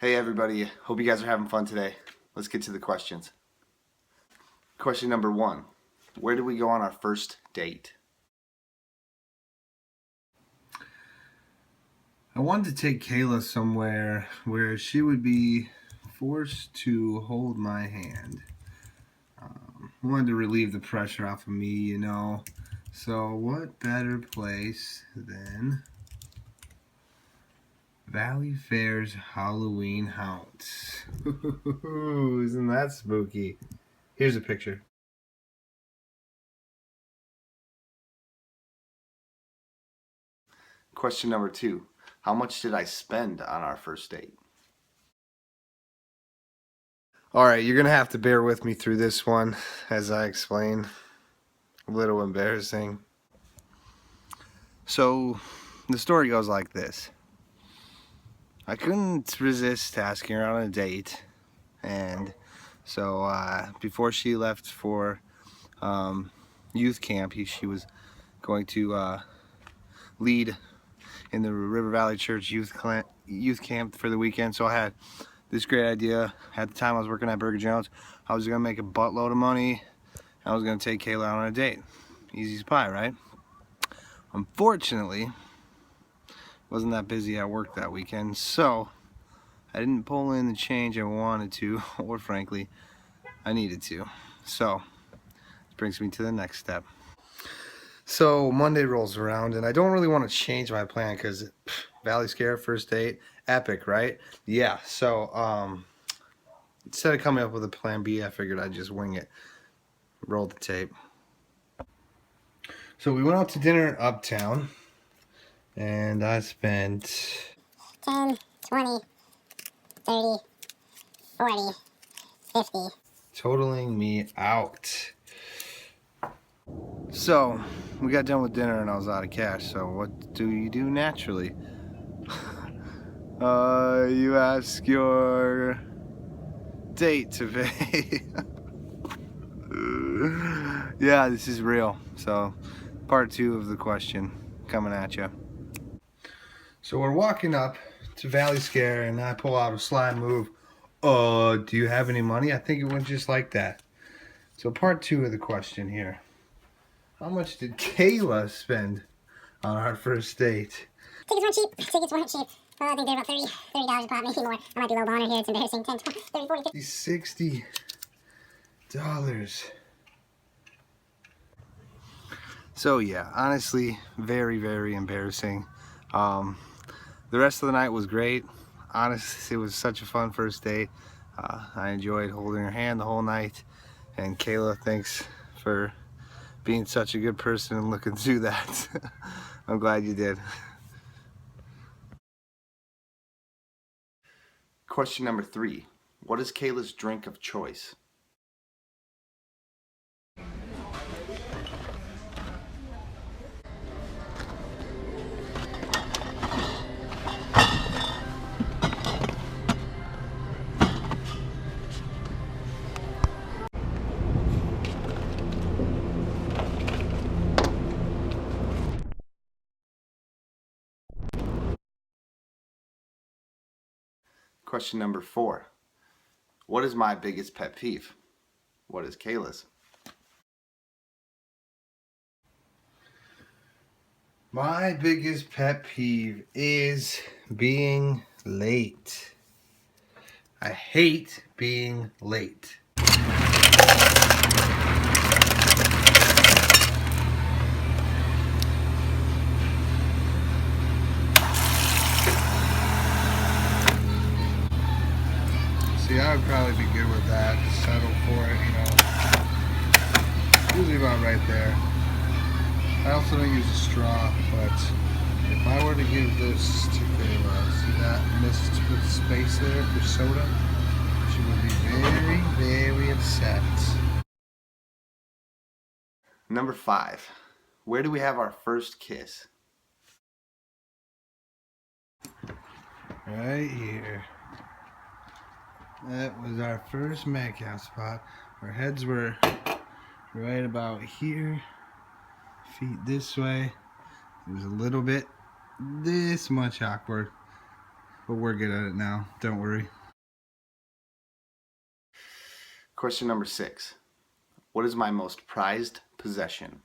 Hey everybody, hope you guys are having fun today. Let's get to the questions. Question number 1. Where did we go on our first date? I wanted to take Kayla somewhere where she would be forced to hold my hand. I wanted to relieve the pressure off of me. So what better place than Valley Fair's Halloween Haunts? Isn't that spooky? Here's a picture. Question number 2. How much did I spend on our first date? Alright, you're going to have to bear with me through this one as I explain. A little embarrassing. So, the story goes like this. I couldn't resist asking her on a date, and so before she left for youth camp, she was going to lead in the River Valley Church youth camp for the weekend. So I had this great idea. At the time I was working at Burger Jones. I was gonna make a buttload of money. I was gonna take Kayla out on a date. Easy as pie, right? Unfortunately, wasn't that busy at work that weekend, so I didn't pull in the change I wanted to, or frankly, I needed to. So this brings me to the next step. So Monday rolls around, and I don't really want to change my plan because Valley Scare first date, epic, right? Yeah. So instead of coming up with a plan B, I figured I'd just wing it. Roll the tape. So we went out to dinner in Uptown, and I spent 10, 20, 30, 40, 50. totaling me out. So we got done with dinner and I was out of cash. So what do you do naturally? You ask your date to pay. Yeah, this is real. So part 2 of the question coming at you. So we're walking up to Valley Scare and I pull out a sly move. Do you have any money? I think it went just like that. So part 2 of the question here. How much did Kayla spend on our first date? Tickets weren't cheap. Tickets weren't cheap. I think they're about $30 a pop, maybe more. I might be low on here. It's embarrassing. 10, 20, 30, 40, 50. $60. So yeah, honestly, very, very embarrassing. The rest of the night was great. Honestly, it was such a fun first date. I enjoyed holding her hand the whole night. And Kayla, thanks for being such a good person and looking through that. I'm glad you did. Question number 3. What is Kayla's drink of choice? Question number 4. What is my biggest pet peeve? What is Kayla's? My biggest pet peeve is being late. I hate being late. See, I would probably be good with that. Settle for it, Usually about right there. I also don't use a straw, but if I were to give this to Kayla, see that missed with space there for soda? She would be very, very upset. Number 5. Where do we have our first kiss? Right here. That was our first makeout spot. Our heads were right about here. Feet this way. It was a little bit this much awkward. but we're good at it now. Don't worry. Question number 6. What is my most prized possession?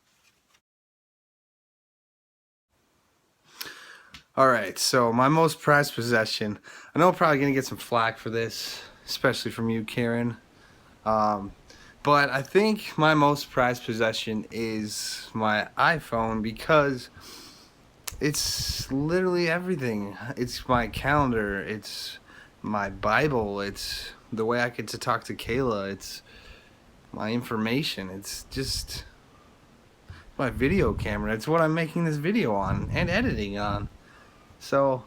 Alright, so my most prized possession. I know I'm probably going to get some flack for this, especially from you, Karen. But I think my most prized possession is my iPhone because it's literally everything. It's my calendar, it's my Bible, it's the way I get to talk to Kayla, it's my information, it's just my video camera. It's what I'm making this video on and editing on. So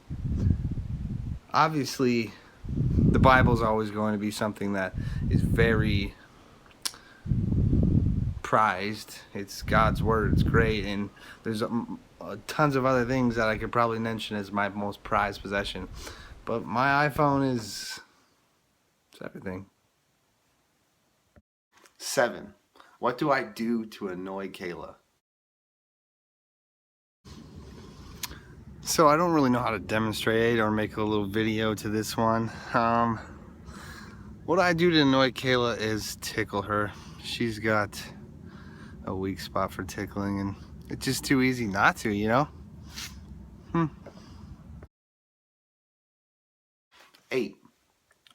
obviously the Bible's always going to be something that is very prized. It's God's word. It's great, and there's tons of other things that I could probably mention as my most prized possession. But my iPhone is it's everything. 7. What do I do to annoy Kayla? So I don't really know how to demonstrate or make a little video to this one. What I do to annoy Kayla is tickle her. She's got a weak spot for tickling, and it's just too easy not to, you know? 8.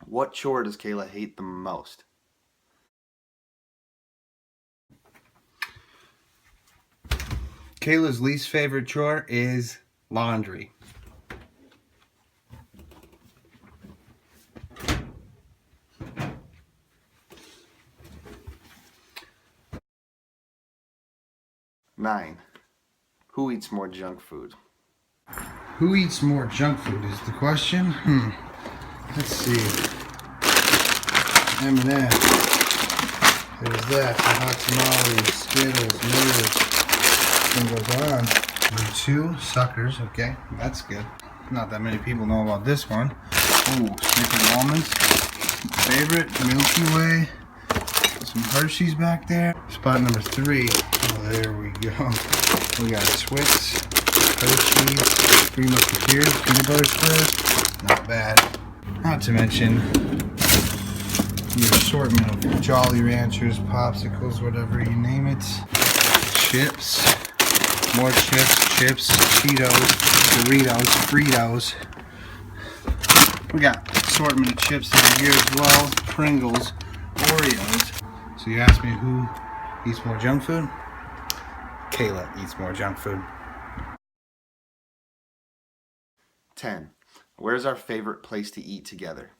What chore does Kayla hate the most? Kayla's least favorite chore is laundry. 9. Who eats more junk food? Who eats more junk food is the question. Let's see. M&M. There's that. The hot tamales, Skittles, Nerds. Thing goes on. Number 2, suckers. Okay, that's good. Not that many people know about this one. Ooh, Snickers almonds. Favorite, Milky Way. Some Hershey's back there. Spot number 3. Oh, there we go. We got Twix, Hershey's, 3 Musketeers, peanut butter spread. Not bad. Not to mention the assortment of Jolly Ranchers, popsicles, whatever you name it. Chips, more chips, Cheetos, Doritos, Fritos. We got assortment of chips down here as well. Pringles, Oreos. So you asked me who eats more junk food? Kayla eats more junk food. 10. Where's our favorite place to eat together?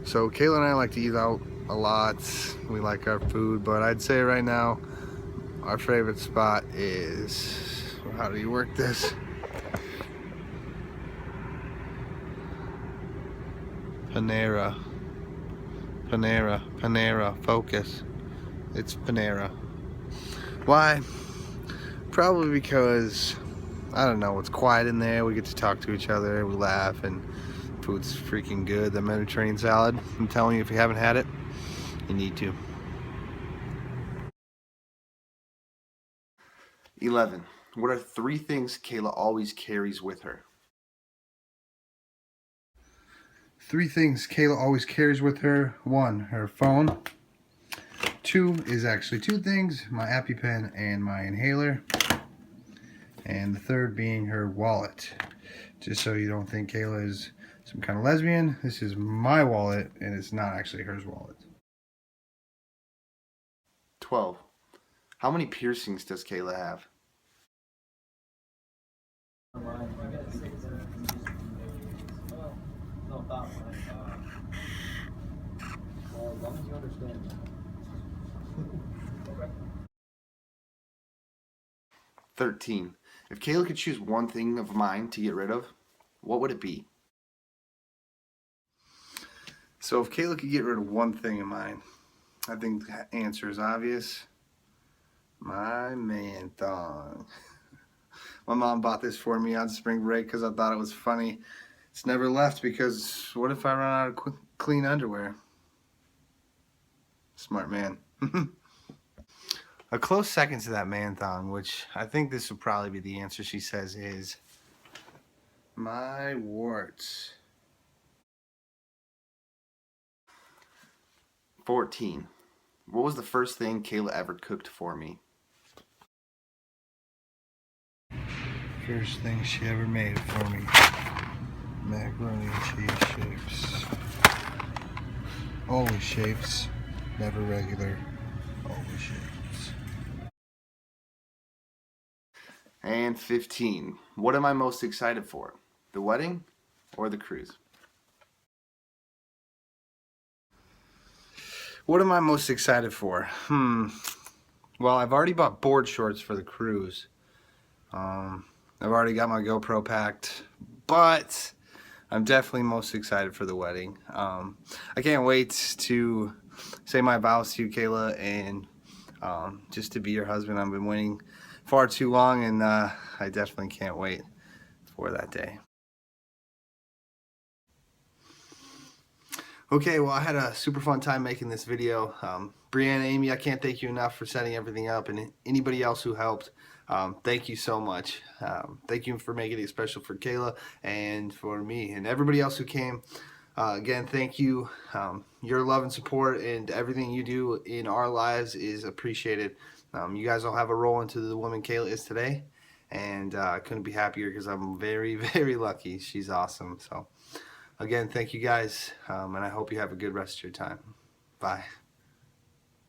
So Kayla and I like to eat out a lot. We like our food, but I'd say right now our favorite spot is, how do you work this? Panera. Focus. It's Panera. Why? Probably because, I don't know, it's quiet in there. We get to talk to each other, we laugh, and food's freaking good. The Mediterranean salad, I'm telling you, if you haven't had it, you need to. 11. What are 3 things Kayla always carries with her? 3 things Kayla always carries with her. 1, her phone. 2 is actually 2 things, my EpiPen and my inhaler. And the 3rd being her wallet. Just so you don't think Kayla is some kind of lesbian, this is my wallet and it's not actually hers wallet. 12. How many piercings does Kayla have? Well, as long as you understand that. 13. If Kayla could choose one thing of mine to get rid of, what would it be? So if Kayla could get rid of one thing of mine, I think the answer is obvious. My man thong. My mom bought this for me on spring break because I thought it was funny. It's never left because what if I run out of clean underwear? Smart man. A close second to that man thong, which I think this would probably be the answer she says, is My warts. 14. What was the first thing Kayla ever cooked for me? First thing she ever made for me. Macaroni and cheese shapes. Always shapes, never regular. Always shapes. And 15. What am I most excited for? The wedding or the cruise? What am I most excited for? Well, I've already bought board shorts for the cruise. I've already got my GoPro packed, but I'm definitely most excited for the wedding. I can't wait to say my vows to you, Kayla, and just to be your husband. I've been waiting far too long, and I definitely can't wait for that day. Okay, well, I had a super fun time making this video. Brianna, Amy, I can't thank you enough for setting everything up, and anybody else who helped, thank you so much. Thank you for making it special for Kayla and for me and everybody else who came. Again, thank you. Your love and support and everything you do in our lives is appreciated. You guys all have a role into the woman Kayla is today, and I couldn't be happier because I'm very, very lucky. She's awesome. So again, thank you guys, and I hope you have a good rest of your time. Bye.